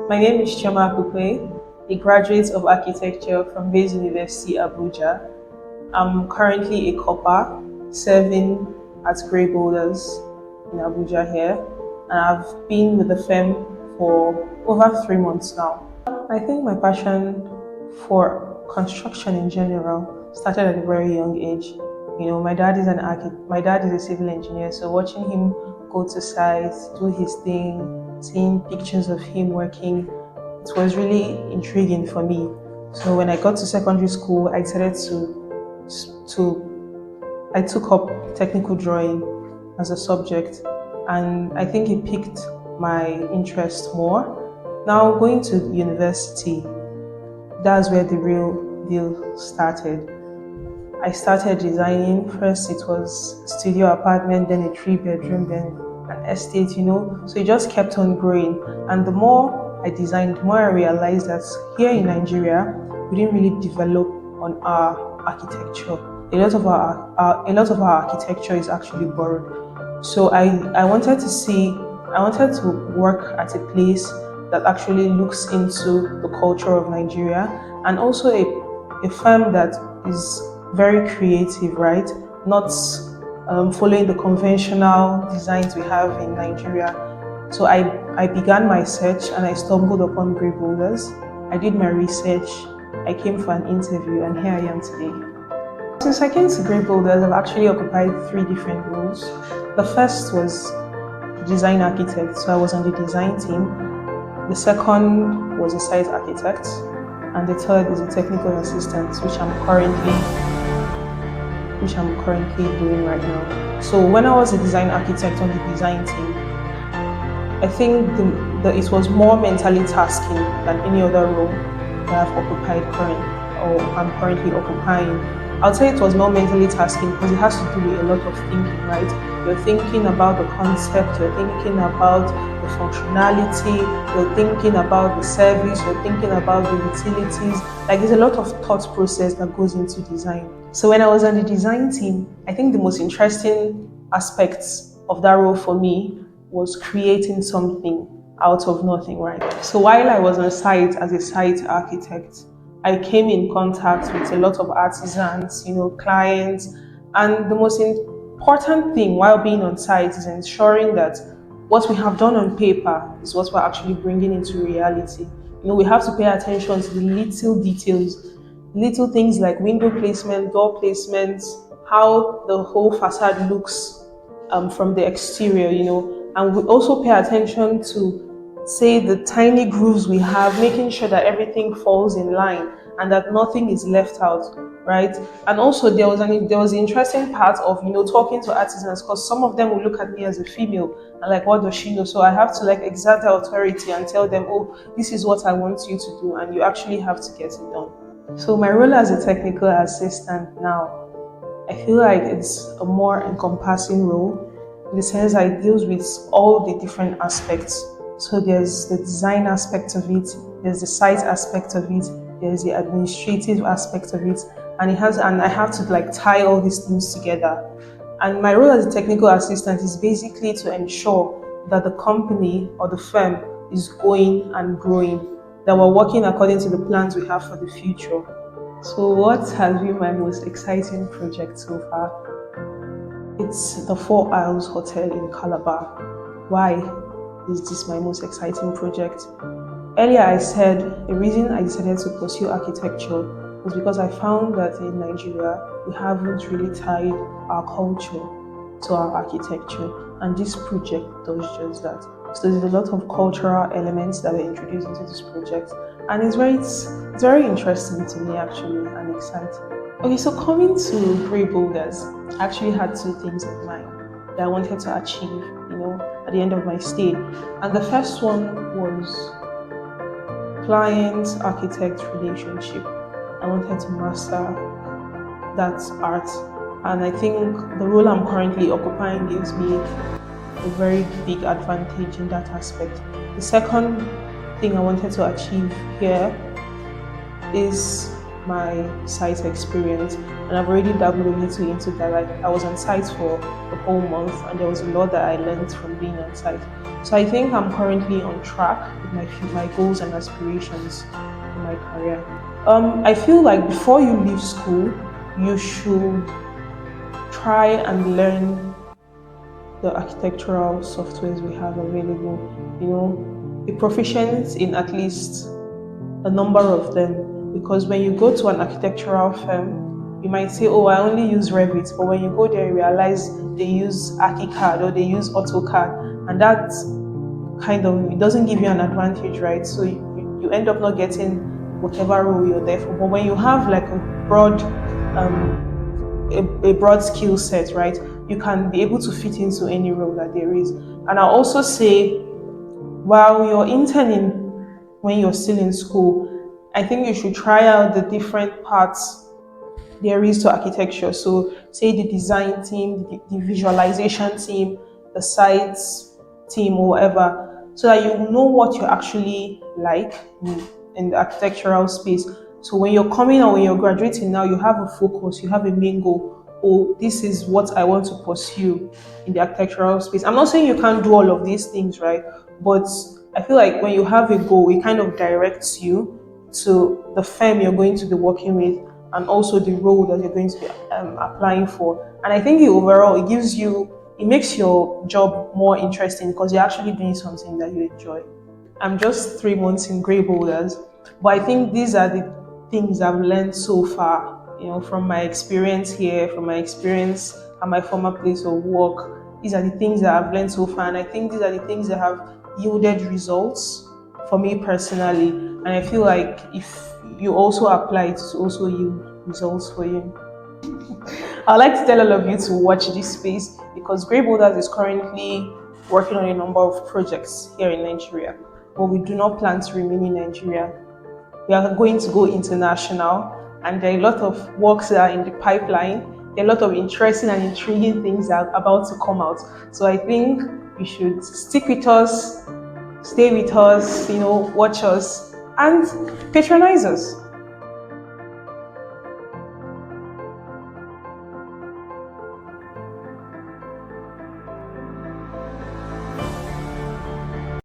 My name is Chioma Akukwe, a graduate of architecture from Bayes University, Abuja. I'm currently a copper serving at Grey Boulders in Abuja here, and I've been with the firm for over 3 months now. I think my passion for construction in general started at a very young age. My dad is my dad is a civil engineer, so watching him go to sites, do his thing, seeing pictures of him working, it was really intriguing for me. So when I got to secondary school, I decided I took up technical drawing as a subject, and I think it piqued my interest more. Now going to university, that's where the real deal started. I started designing. First it was a studio apartment, then a 3 bedroom, then an estate. So it just kept on growing. And the more I designed, the more I realized that here in Nigeria, we didn't really develop on our architecture. A lot of our architecture is actually borrowed. So I wanted to work at a place that actually looks into the culture of Nigeria, and also a firm that is very creative, right? Not following the conventional designs we have in Nigeria. So I began my search and I stumbled upon Grey Boulders. I did my research, I came for an interview, and here I am today. Since I came to Grey Boulders, I've actually occupied 3 different roles. The first was design architect, so I was on the design team. The second was a site architect, and the third is a technical assistant, which I'm currently doing right now. So when I was a design architect on the design team, I think it was more mentally tasking than any other role that I'm currently occupying. I'll say it was more mentally tasking because it has to do with a lot of thinking, right? You're thinking about the concept, you're thinking about the functionality, you're thinking about the service, you're thinking about the utilities. Like, there's a lot of thought process that goes into design. So when I was on the design team, I think the most interesting aspects of that role for me was creating something out of nothing, right? So while I was on site as a site architect, I came in contact with a lot of artisans, clients, and the most important thing while being on site is ensuring that what we have done on paper is what we're actually bringing into reality. We have to pay attention to the little details, little things like window placement, door placement, how the whole facade looks from the exterior, and we also pay attention to, say, the tiny grooves we have, making sure that everything falls in line and that nothing is left out, right? And also there was the interesting part of talking to artisans, because some of them will look at me as a female and like, what does she know? So I have to exert the authority and tell them, oh, this is what I want you to do, and you actually have to get it done. So my role as a technical assistant now, I feel like it's a more encompassing role, in the sense that it deals with all the different aspects. So there's the design aspect of it, there's the site aspect of it, there's the administrative aspect of it, and I have to tie all these things together. And my role as a technical assistant is basically to ensure that the company or the firm is going and growing, that we're working according to the plans we have for the future. So what has been my most exciting project so far? It's the Four Isles Hotel in Calabar. Why is this my most exciting project? Earlier I said the reason I decided to pursue architecture was because I found that in Nigeria we haven't really tied our culture to our architecture, and this project does just that. So there's a lot of cultural elements that were introduced into this project, and it's very interesting to me actually, and exciting. Okay, so coming to Grey Boulders, I actually had 2 things in mind that I wanted to achieve, at the end of my stay. And the first one was client-architect relationship. I wanted to master that art. And I think the role I'm currently occupying gives me a very big advantage in that aspect. The second thing I wanted to achieve here is my site experience. and I've already dabbled a little into that. Like I was on site for a whole month, and there was a lot that I learned from being on site. So I think I'm currently on track with my goals and aspirations in my career. I feel like before you leave school, you should try and learn the architectural softwares we have available. You know, be proficient in at least a number of them, because when you go to an architectural firm, you might say, "Oh, I only use Revit," but when you go there, you realize they use ArchiCAD or they use AutoCAD, and that kind of it doesn't give you an advantage, right? So you end up not getting whatever role you're there for. But when you have like a broad skill set, right, you can be able to fit into any role that there is. And I'll also say, while you're interning, when you're still in school, I think you should try out the different parts there is to architecture. So, say the design team, the visualization team, the sites team, or whatever, so that you know what you actually like in the architectural space. So, when you're coming or when you're graduating now, you have a focus, you have a main goal. Oh, this is what I want to pursue in the architectural space. I'm not saying you can't do all of these things, right? But I feel like when you have a goal, it kind of directs you to the firm you're going to be working with and also the role that you're going to be applying for. And I think overall, it makes your job more interesting because you're actually doing something that you enjoy. I'm just 3 months in Grey Boulders, but I think these are the things I've learned so far, from my experience here, from my experience at my former place of work. These are the things that I've learned so far, and I think these are the things that have yielded results for me personally. And I feel like if you also apply it to also yield results for you. I'd like to tell all of you to watch this space because Grey Boulders is currently working on a number of projects here in Nigeria, but we do not plan to remain in Nigeria. We are going to go international, and there are a lot of works that are in the pipeline. There are a lot of interesting and intriguing things that are about to come out. So I think you should stick with us, stay with us, watch us, and patronize us.